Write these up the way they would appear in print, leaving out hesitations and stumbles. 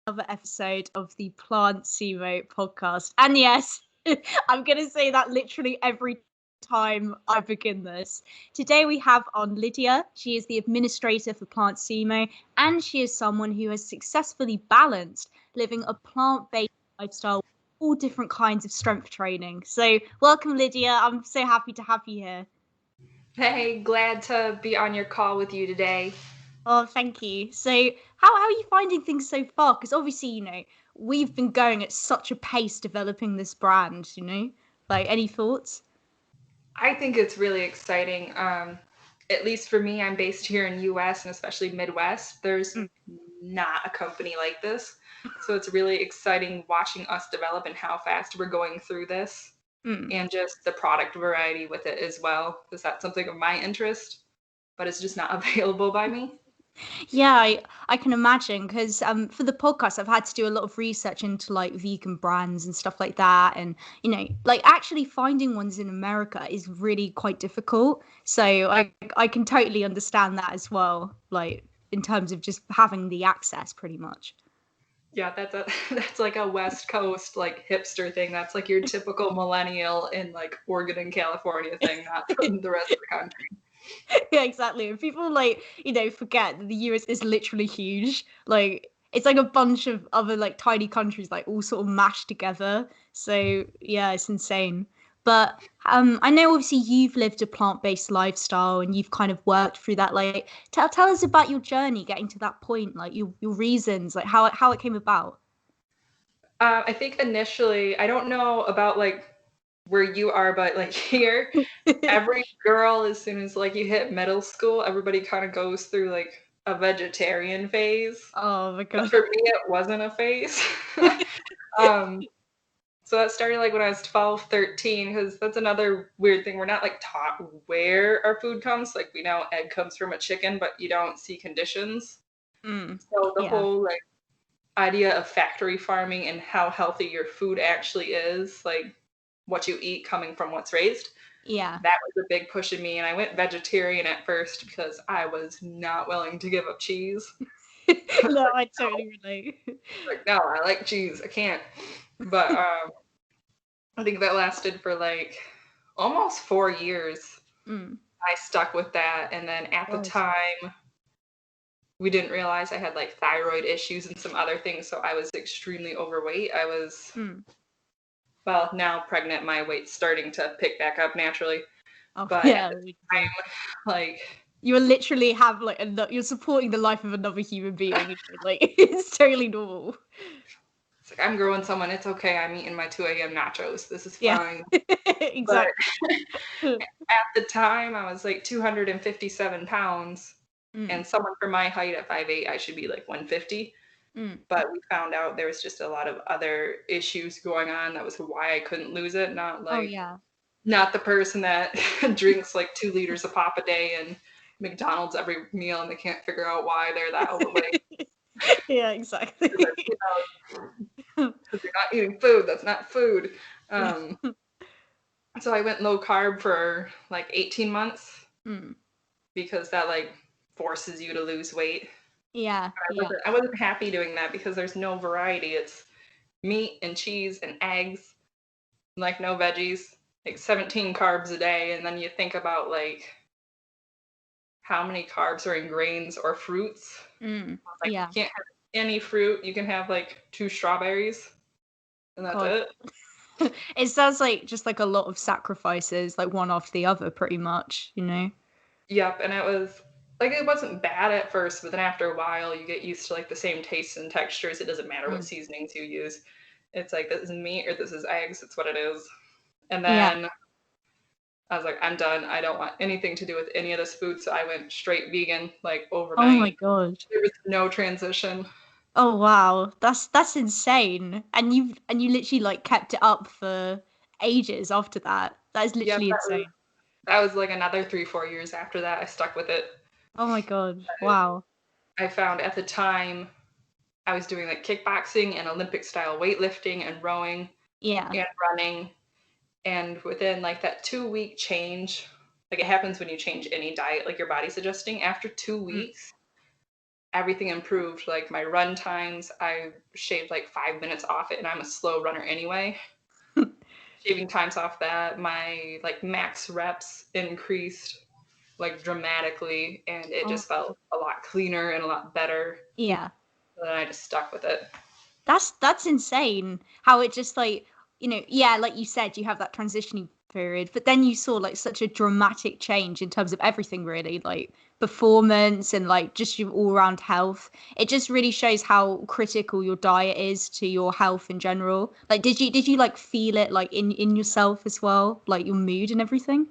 another episode of the Plant Sumo podcast. And yes, I'm going to say that literally every time I begin this. Today we have on Lydia. She is the administrator for Plant Sumo, and she is someone who has successfully balanced living a plant-based lifestyle with all different kinds of strength training. So welcome, Lydia. I'm so happy to have you here. Hey, glad to be on your call with you today. Oh, thank you. So, how are you finding things so far? Because obviously, we've been going at such a pace developing this brand, Like, any thoughts? I think it's really exciting. At least for me, I'm based here in US and especially Midwest. There's Mm. not a company like this. So it's really exciting watching us develop and how fast we're going through this Mm. and just the product variety with it as well. Because that's something of my interest, but it's just not available by me. Yeah, I can imagine because for the podcast I've had to do a lot of research into like vegan brands and stuff like that, and like actually finding ones in America is really quite difficult. So I can totally understand that as well, like in terms of just having the access, pretty much. Yeah, that's like a West Coast like hipster thing. That's like your typical millennial in like Oregon and California thing, not from the rest of the country. Yeah, exactly. And people like, forget that the US is literally huge. Like it's like a bunch of other like tiny countries like all sort of mashed together. So yeah, it's insane. But I know obviously you've lived a plant-based lifestyle and you've kind of worked through that. Like tell us about your journey getting to that point, like your reasons, like how it came about. I think initially, I don't know about like where you are, but like here, every girl, as soon as like you hit middle school, everybody kind of goes through like a vegetarian phase. Oh my But god. for me, it wasn't a phase. um, so that started like when I was 12, 13, because that's another weird thing. We're not like taught where our food comes. Like we know egg comes from a chicken, but you don't see conditions. Mm, So the yeah. whole like idea of factory farming and how healthy your food actually is, like what you eat coming from what's raised. Yeah. That was a big push in me. And I went vegetarian at first because I was not willing to give up cheese. No, like, I no, totally relate. no, I like cheese. I can't. But I think that lasted for like almost 4 years. Mm. I stuck with that. And then at the God. time, we didn't realize I had like thyroid issues and some other things. So I was extremely overweight. I was Mm. well, now pregnant, my weight's starting to pick back up naturally. Oh But at yeah, the we do. time, like, You will literally have like you're supporting the life of another human being. Like it's totally normal. it's like I'm growing someone. It's okay. I'm eating my 2 a.m. nachos. This is Yeah, fine. But exactly. at the time, I was like 257 pounds. Mm, And someone for my height at 5'8", I should be like 150. mm. But we found out there was just a lot of other issues going on. That was why I couldn't lose it. Oh yeah. Not the person that drinks like 2 liters of pop a day and McDonald's every meal and they can't figure out why they're that overweight. Yeah, Because exactly. you're not eating food. That's not food. Um, so I went low carb for like 18 months Mm. because that like forces you to lose weight. Yeah, yeah. I wasn't happy doing that because there's no variety. It's meat and cheese and eggs, like no veggies, like 17 carbs a day. And then you think about like how many carbs are in grains or fruits. Mm. Like Yeah. you can't have any fruit. You can have like 2 strawberries and that's God. it. It sounds like just like a lot of sacrifices, like one after the other, pretty much. Yep, and it was like it wasn't bad at first, but then after a while you get used to like the same tastes and textures. It doesn't matter what Mm. seasonings you use. It's like this is meat or this is eggs. It's what it is. And Yeah. then I was like, I'm done. I don't want anything to do with any of this food. So I went straight vegan like Oh my overnight. God. There was no transition. Oh wow, that's insane. And you literally like kept it up for ages after that. That is Yep, literally insane. that was like another 3, 4 years after that. I stuck with it. Oh my God. Wow. I found at the time I was doing like kickboxing and Olympic style weightlifting and rowing Yeah. and running. And within like that 2 week change, like it happens when you change any diet, like your body's adjusting. After two Mm. weeks, everything improved. Like my run times, I shaved like 5 minutes off it, and I'm a slow runner anyway. Shaving times off that, my like max reps increased like dramatically, and it Oh, just felt a lot cleaner and a lot better. yeah. And then I just stuck with it. That's insane how it just like, yeah, like you said, you have that transitioning period, but then you saw like such a dramatic change in terms of everything, really, like performance and like just your all-round health. It just really shows how critical your diet is to your health in general. Like did you like feel it like in yourself as well, like your mood and everything?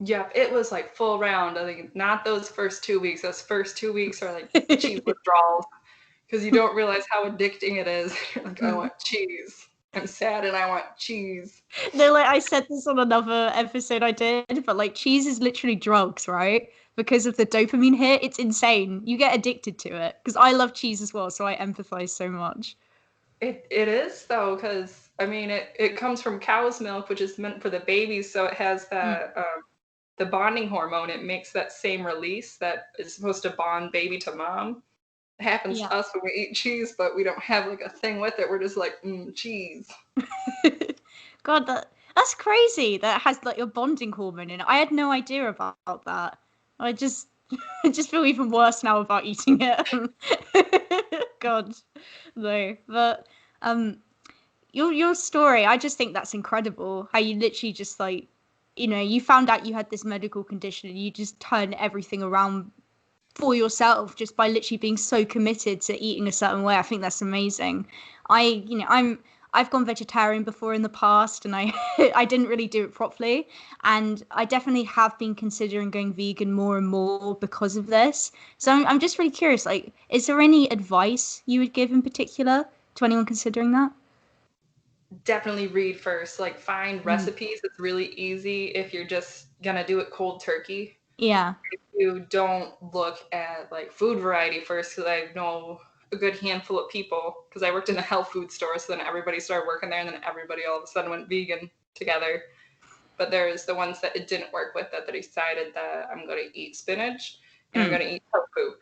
Yeah, it was like full round. I think not those first 2 weeks. Those first 2 weeks are like cheese withdrawals because you don't realize how addicting it is. You're like, I want cheese. I'm sad and I want cheese. No, like I said this on another episode I did, but like cheese is literally drugs, right? Because of the dopamine hit, it's insane. You get addicted to it. Because I love cheese as well, so I empathize so much. It is though, because I mean it comes from cow's milk, which is meant for the babies, so it has Mm, that the bonding hormone. It makes that same release that is supposed to bond baby to mom. It happens yeah. to us when we eat cheese, but we don't have like a thing with it. We're just like, cheese. God, that's crazy. That has like your bonding hormone in it. I had no idea about that. I just I just feel even worse now about eating it. God, no. But um, your story, I just think that's incredible. How you literally just like, you found out you had this medical condition and you just turned everything around for yourself just by literally being so committed to eating a certain way. I think that's amazing. I've gone vegetarian before in the past, and I I didn't really do it properly, and I definitely have been considering going vegan more and more because of this. So I'm just really curious, like, is there any advice you would give in particular to anyone considering that? Definitely read first. Like find Mm. recipes. It's really easy if you're just gonna do it cold turkey. Yeah. You don't look at like food variety first, because I know a good handful of people, because I worked in a health food store, so then everybody started working there, and then everybody all of a sudden went vegan together. But there's the ones that it didn't work with, that they decided that I'm going to eat spinach and I'm Mm. going to eat tofu.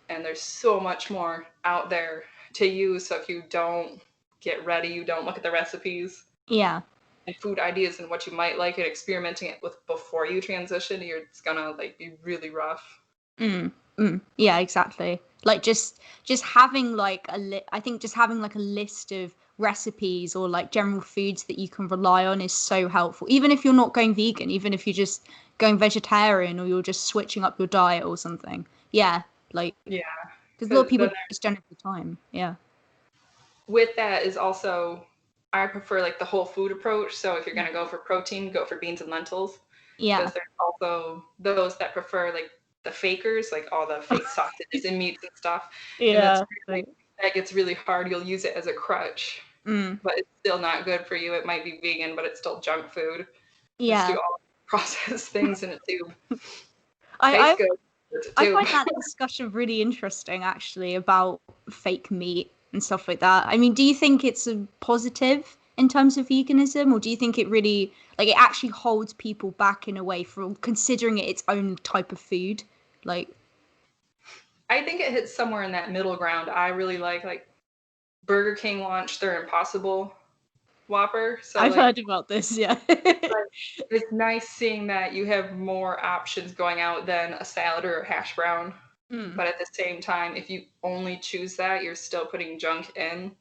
And there's so much more out there to use. So if you don't get ready, you don't look at the recipes Yeah. and food ideas and what you might like, and experimenting it with before you transition, it's gonna like be really rough. Mm, yeah, exactly. Like just having like I think just having like a list of recipes or like general foods that you can rely on is so helpful. Even if you're not going vegan, even if you're just going vegetarian or you're just switching up your diet or something. Yeah, like Yeah, because a lot of because people then just don't have the time. Yeah. with that is also, I prefer like the whole food approach. So if you're Mm. gonna go for protein, go for beans and lentils, Yeah. because there's also those that prefer like the fakers, like all the fake sausages and meats and stuff. And Yeah. Like, that gets really hard. You'll use it as a crutch, mm, but it's still not good for you. It might be vegan, but it's still junk food. Just do yeah. all processed things in a tube. I Tastes good. It's a I tube. find that discussion really interesting, actually, about fake meat and stuff like that. I mean, do you think it's a positive in terms of veganism, or do you think it really, like, it actually holds people back in a way from considering it its own type of food? Like, I think it hits somewhere in that middle ground. I really like Burger King launched their Impossible Whopper. So I've like heard about this, yeah. it's like it's nice seeing that you have more options going out than a salad or a hash brown. Mm, But at the same time, if you only choose that, you're still putting junk in. And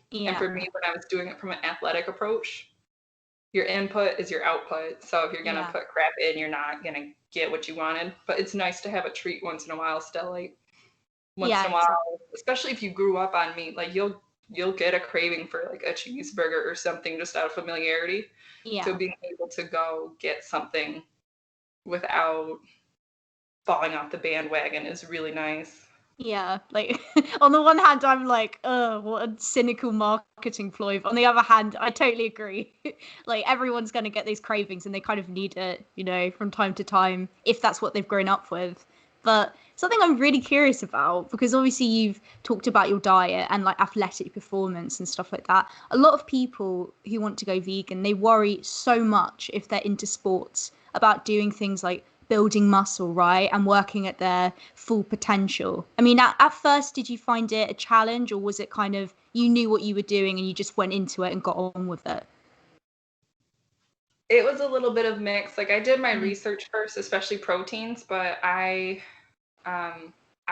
yeah, for me, when I was doing it from an athletic approach, your input is your output. So if you're gonna yeah, put crap in, you're not gonna get what you wanted. But it's nice to have a treat once in a while still. Like once yeah, in a exactly. while, especially if you grew up on meat, like you'll get a craving for like a cheeseburger or something just out of familiarity. So Yeah. being able to go get something without falling off the bandwagon is really nice. Yeah, like on the one hand, I'm like, what a cynical marketing ploy. But on the other hand, I totally agree. Like everyone's gonna get these cravings, and they kind of need it, from time to time, if that's what they've grown up with. But something I'm really curious about, because obviously you've talked about your diet and like athletic performance and stuff like that. A lot of people who want to go vegan, they worry so much if they're into sports about doing things like building muscle, right, and working at their full potential. I mean, at first, did you find it a challenge, or was it kind of you knew what you were doing and you just went into it and got on with it? It was a little bit of mix. Like I did my research first, especially proteins, but I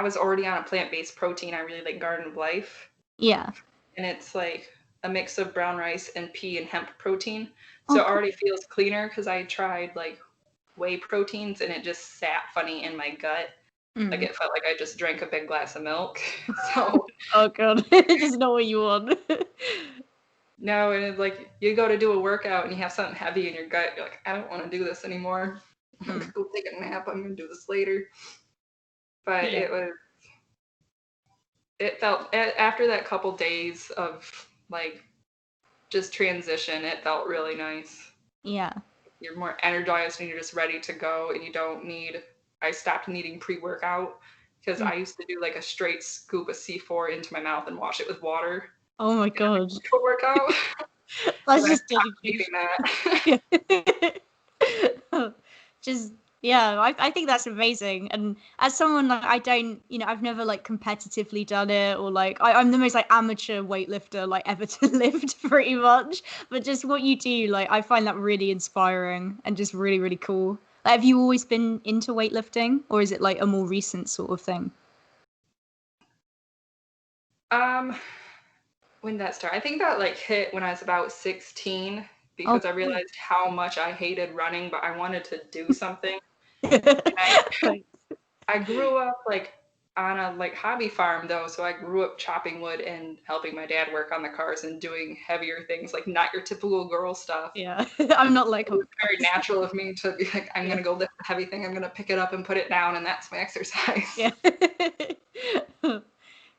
was already on a plant-based protein. I really like Garden of Life. Yeah. And it's like a mix of brown rice and pea and hemp protein. So Oh, it cool. already feels cleaner because I tried like whey proteins and it just sat funny in my gut. Like it felt like I just drank a big glass of milk. So Oh god, just not what you want. no, and it's like you go to do a workout and you have something heavy in your gut. You're like, I don't want to do this anymore. I'm gonna go take a nap. I'm gonna do this later. But Yeah. it felt after that couple days of like just transition, it felt really nice. Yeah. You're more energized and you're just ready to go, and I stopped needing pre-workout because I used to do like a straight scoop of C4 into my mouth and wash it with water Oh my in god. a workout. That's And I just stopped needing dedication. that. Just yeah, I think that's amazing. And as someone like I don't, I've never like competitively done it, or like I'm the most like amateur weightlifter like ever to lift pretty much. But just what you do, like I find that really inspiring and just really, really cool. Like, have you always been into weightlifting, or is it like a more recent sort of thing? When that started, I think that like hit when I was about 16 Oh, because I cool. realized how much I hated running, but I wanted to do something. Like, I grew up like on a like hobby farm though, so I grew up chopping wood and helping my dad work on the cars and doing heavier things, like not your typical girl stuff. yeah, I'm not like It oh was very natural of me to be like, I'm yeah, gonna go lift a heavy thing, I'm gonna pick it up and put it down, and that's my exercise. yeah.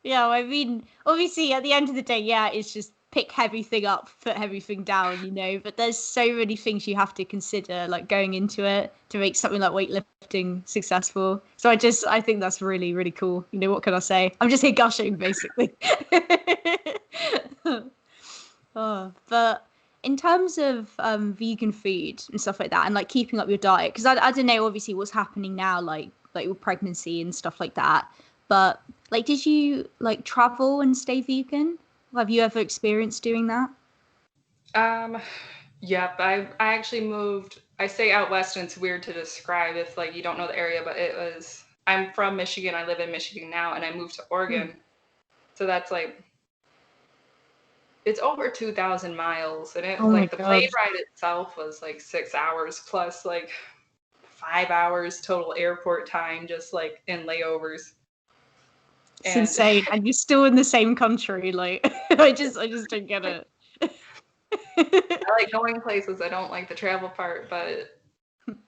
Yeah, I mean, obviously, at the end of the day, yeah, it's just pick heavy thing up, put heavy thing down, But there's so many things you have to consider, like going into it to make something like weightlifting successful. So I think that's really, really cool. What can I say? I'm just here gushing, basically. Oh, but in terms of vegan food and stuff like that, and like keeping up your diet, because I don't know, obviously, what's happening now, like with pregnancy and stuff like that. But like, did you like travel and stay vegan? Have you ever experienced doing that? Um, yep, I actually moved. I say out west, and it's weird to describe if like you don't know the area, but I'm from Michigan. I live in Michigan now, and I moved to Hmm. Oregon. So that's like it's over 2,000 miles, and Oh it my like the plane God. ride itself was like 6 hours plus like 5 hours total airport time, just like in layovers. It's And insane. And you're still in the same country. Like, I just don't get it. I like going places. I don't like the travel part, but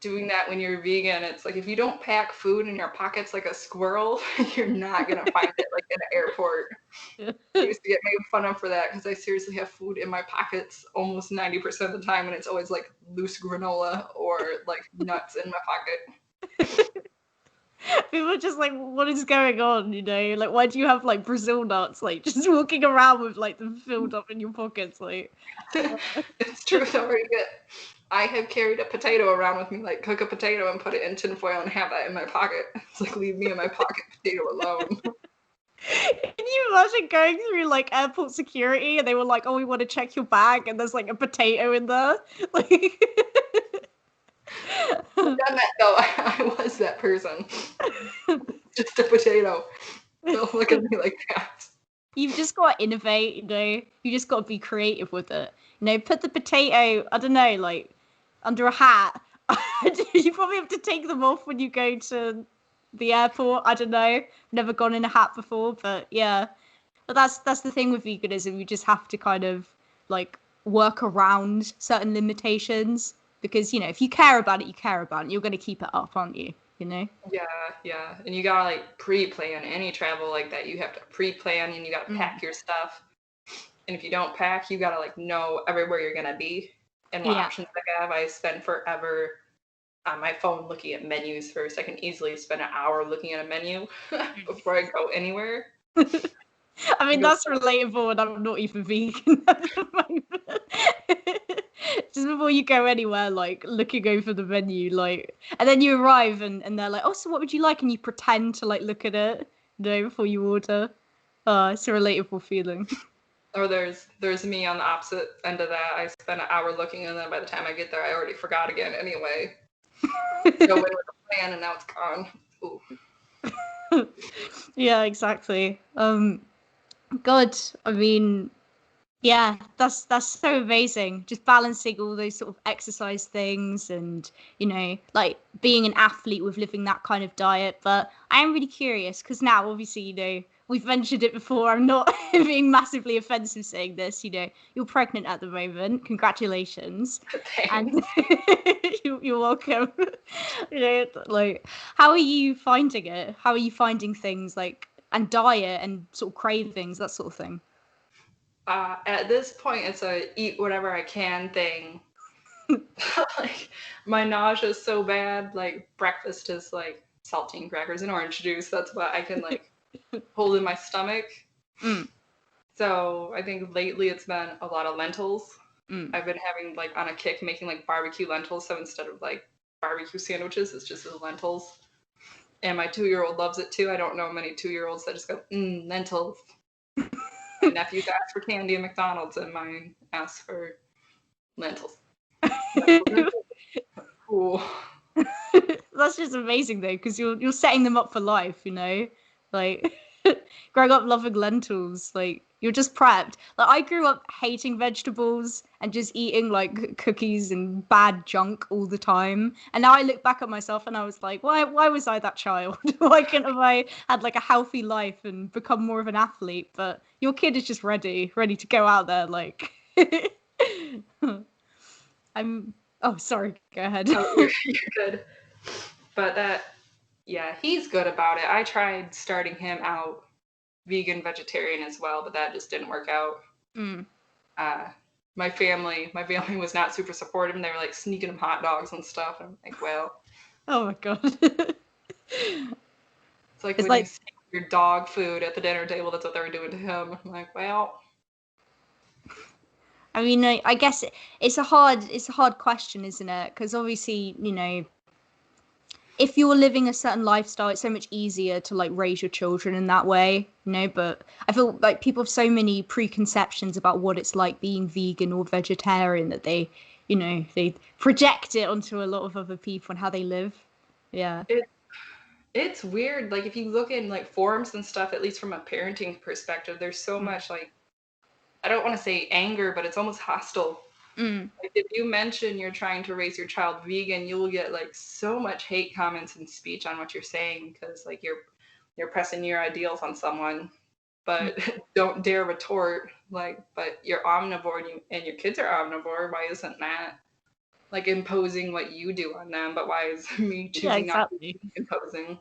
doing that when you're vegan, it's like if you don't pack food in your pockets like a squirrel, you're not gonna find it like in an airport. I used to get made fun of for that because I seriously have food in my pockets almost 90% of the time, and it's always like loose granola or like nuts in my pocket. People are just like, what is going on? Like, why do you have like Brazil nuts, like just walking around with like them filled up in your pockets, like? It's true though. I have carried a potato around with me, like cook a potato and put it in tinfoil and have that in my pocket. It's like leave me and my pocket potato alone. Can you imagine going through like airport security and they were like, "Oh, we want to check your bag," and there's like a potato in there, like. I've done that though. I was that person. Just a potato. Don't look at me like that. You've just got to innovate, You just got to be creative with it. Put the potato, I don't know, like under a hat. You probably have to take them off when you go to the airport. I don't know. Never gone in a hat before, but yeah. But that's the thing with veganism. You just have to kind of like work around certain limitations because if you care about it, you care about it. You're going to keep it up, aren't you? Yeah, yeah. And you gotta like pre-plan any travel like that. You have to pre-plan and you gotta Mm. pack your stuff. And if you don't pack, you gotta like know everywhere you're gonna be and what Yeah. options they have. I spend forever on my phone looking at menus first. I can easily spend an hour looking at a menu before I go anywhere. I I mean, go, that's relatable, and I'm not even vegan at the moment. Just before you go anywhere, like looking over the menu, like, and then you arrive and they're like, oh, so what would you like? And you pretend to like look at it, before you order. It's a relatable feeling. Or there's me on the opposite end of that. I spend an hour looking, and then by the time I get there, I already forgot again anyway. Go in with a plan, and now it's gone. Ooh. Yeah, exactly. God, I mean, yeah, that's so amazing. Just balancing all those sort of exercise things and, like being an athlete with living that kind of diet. But I am really curious because now, obviously, we've mentioned it before. I'm not being massively offensive saying this. You're pregnant at the moment. Congratulations. Thanks. And you're welcome. Like, how are you finding it? How are you finding things like, and diet and sort of cravings, that sort of thing? At this point, it's a eat whatever I can thing. Like, my nausea is so bad. Like, breakfast is like saltine crackers and orange juice. That's what I can like hold in my stomach. Mm. So I think lately it's been a lot of lentils. Mm. I've been having like on a kick making like barbecue lentils. So instead of like barbecue sandwiches, it's just the lentils. And my 2-year-old loves it too. I don't know many 2-year-olds that just go, lentils. My nephews ask for candy at McDonald's, and mine asks for lentils. Cool. That's just amazing though, because you're setting them up for life, like growing up loving lentils, like you're just prepped. Like I grew up hating vegetables and just eating like cookies and bad junk all the time. And now I look back at myself and I was like, why was I that child? Why couldn't have I had like a healthy life and become more of an athlete? But your kid is just ready to go out there, like I'm oh sorry, go ahead. Oh, you're good. But yeah, he's good about it. I tried starting him out vegan, vegetarian as well, but that just didn't work out. Mm. My family was not super supportive, and they were like sneaking him hot dogs and stuff. And I'm like, well, Oh my god. it's like It's when you like, see your dog food at the dinner table. That's what they were doing to him. I'm like, well, I mean, I guess it's a hard question, isn't it? Because obviously, if you're living a certain lifestyle, it's so much easier to like raise your children in that way, But I feel like people have so many preconceptions about what it's like being vegan or vegetarian that they project it onto a lot of other people and how they live. Yeah. it's weird. Like if you look in like forums and stuff, at least from a parenting perspective, there's so Mm. much like I don't want to say anger, but it's almost hostile. Mm. Like if you mention you're trying to raise your child vegan, you will get like so much hate comments and speech on what you're saying because like you're pressing your ideals on someone, but don't dare retort like, but you're omnivore and your kids are omnivore. Why isn't that like imposing what you do on them? But why is me Yeah, choosing not to exactly. be imposing?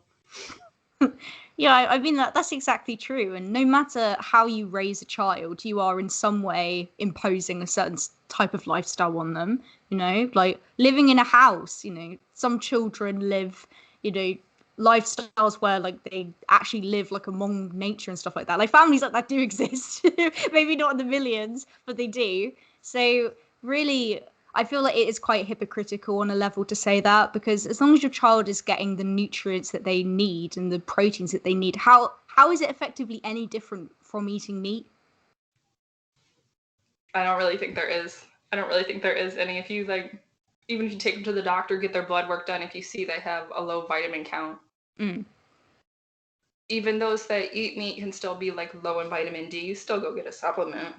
Yeah, I mean that's exactly true. And no matter how you raise a child, you are in some way imposing a certain type of lifestyle on them. Like living in a house. Some children live, lifestyles where like they actually live like among nature and stuff like that. Like families like that do exist. Maybe not in the millions, but they do. So really, I feel like it is quite hypocritical on a level to say that, because as long as your child is getting the nutrients that they need and the proteins that they need, how is it effectively any different from eating meat? I don't really think there is. I don't really think there is any. If you like, even if you take them to the doctor, get their blood work done, if you see they have a low vitamin count, Mm. even those that eat meat can still be like low in vitamin D. You still go get a supplement,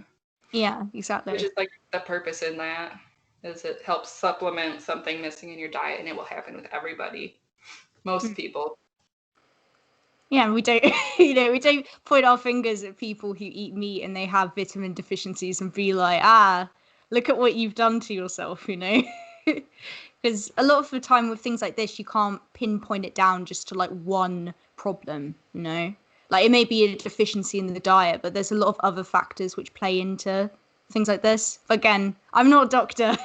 Yeah, which exactly. is like the purpose in that is it helps supplement something missing in your diet, and it will happen with everybody, most Mm. people. Yeah, and we don't, we don't point our fingers at people who eat meat and they have vitamin deficiencies and be like, look at what you've done to yourself, Because a lot of the time with things like this, you can't pinpoint it down just to like one problem. Like it may be a deficiency in the diet, but there's a lot of other factors which play into things like this. Again, I'm not a doctor.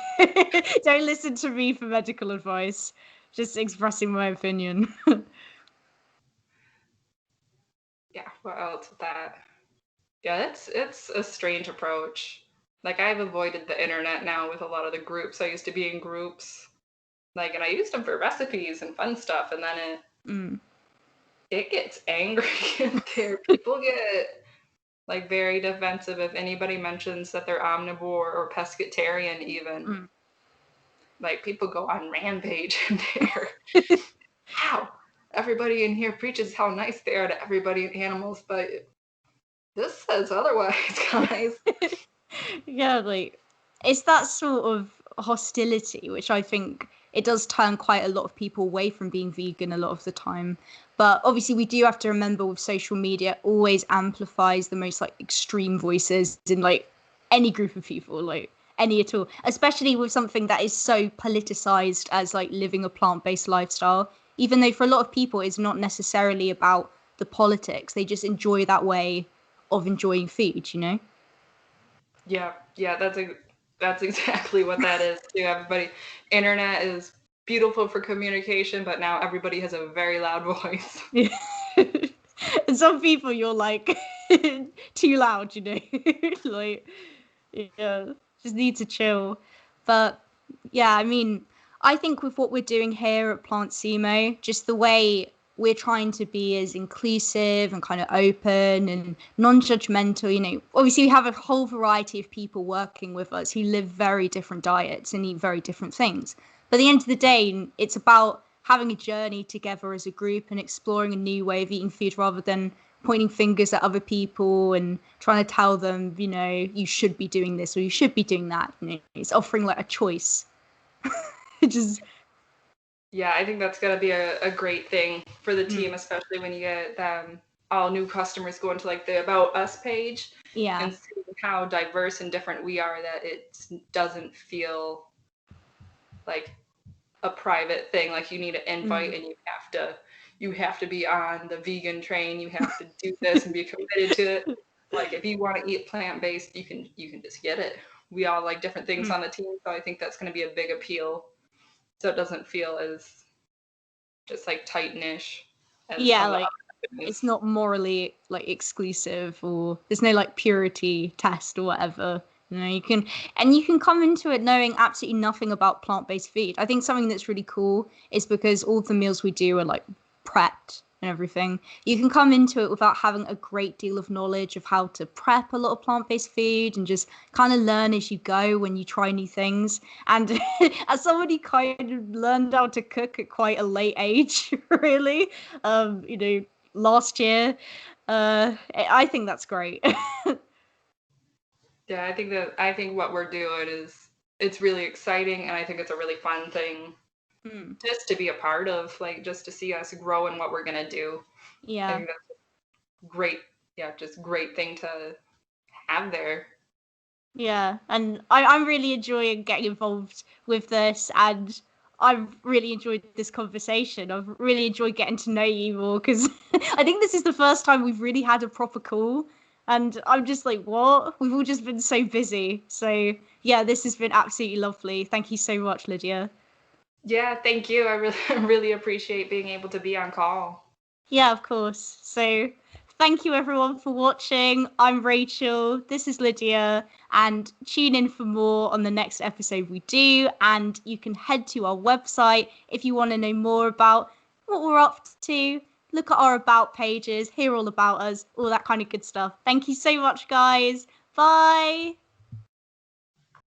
Don't listen to me for medical advice. Just expressing my opinion. Yeah, what else with that? Yeah, it's a strange approach. Like, I've avoided the internet now with a lot of the groups. I used to be in groups, like, and I used them for recipes and fun stuff, and then it gets angry in there. People get, like, very defensive if anybody mentions that they're omnivore or pescatarian even. Like, people go on rampage in there. How? Everybody in here preaches how nice they are to everybody and animals, but this says otherwise, guys. Yeah, like it's that sort of hostility which I think it does turn quite a lot of people away from being vegan a lot of the time. But obviously we do have to remember with social media always amplifies the most like extreme voices in like any group of people, like any at all, especially with something that is so politicized as like living a plant-based lifestyle, even though for a lot of people it's not necessarily about the politics. They just enjoy that way of enjoying food, you know? Yeah, that's exactly what that is too. Everybody, internet is beautiful for communication, but now everybody has a very loud voice. Yeah. And some people you're like too loud, you know. Like, yeah, just need to chill. But yeah, I mean, I think with what we're doing here at Plant Sumo, just the way we're trying to be as inclusive and kind of open and non-judgmental, you know, obviously we have a whole variety of people working with us who live very different diets and eat very different things. But at the end of the day, it's about having a journey together as a group and exploring a new way of eating food rather than pointing fingers at other people and trying to tell them, you know, you should be doing this or you should be doing that. You know, it's offering like a choice. Just Yeah, I think that's gonna be a great thing for the team, especially when you get all new customers going to like the About Us page yeah. and seeing how diverse and different we are, that it doesn't feel like a private thing. Like you need an invite and you have to be on the vegan train. You have to do this and be committed to it. Like if you want to eat plant-based, you can just get it. We all like different things on the team, so I think that's going to be a big appeal. So it doesn't feel as just like tight-ish as Yeah, some of the like other it's companies. not morally like exclusive or there's no like purity test or whatever. You know, you can come into it knowing absolutely nothing about plant-based food. I think something that's really cool is because all the meals we do are like prepped and everything. You can come into it without having a great deal of knowledge of how to prep a lot of plant-based food and just kind of learn as you go when you try new things. And as somebody kind of learned how to cook at quite a late age, really, you know, last year, I think that's great. Yeah, I think what we're doing is it's really exciting, and I think it's a really fun thing just to be a part of, like just to see us grow in what we're gonna do. I Yeah. think that's great. Yeah, just great thing to have there. Yeah, and I'm really enjoying getting involved with this, and I've really enjoyed this conversation. I've really enjoyed getting to know you more because I think this is the first time we've really had a proper call, and I'm just like, what? We've all just been so busy. So yeah, this has been absolutely lovely. Thank you so much, Lydia. Yeah, thank you. I really really appreciate being able to be on call. Yeah, of course. So thank you everyone for watching. I'm Rachel. This is Lydia. And tune in for more on the next episode we do. And you can head to our website if you want to know more about what we're up to. Look at our about pages, hear all about us, all that kind of good stuff. Thank you so much, guys. Bye.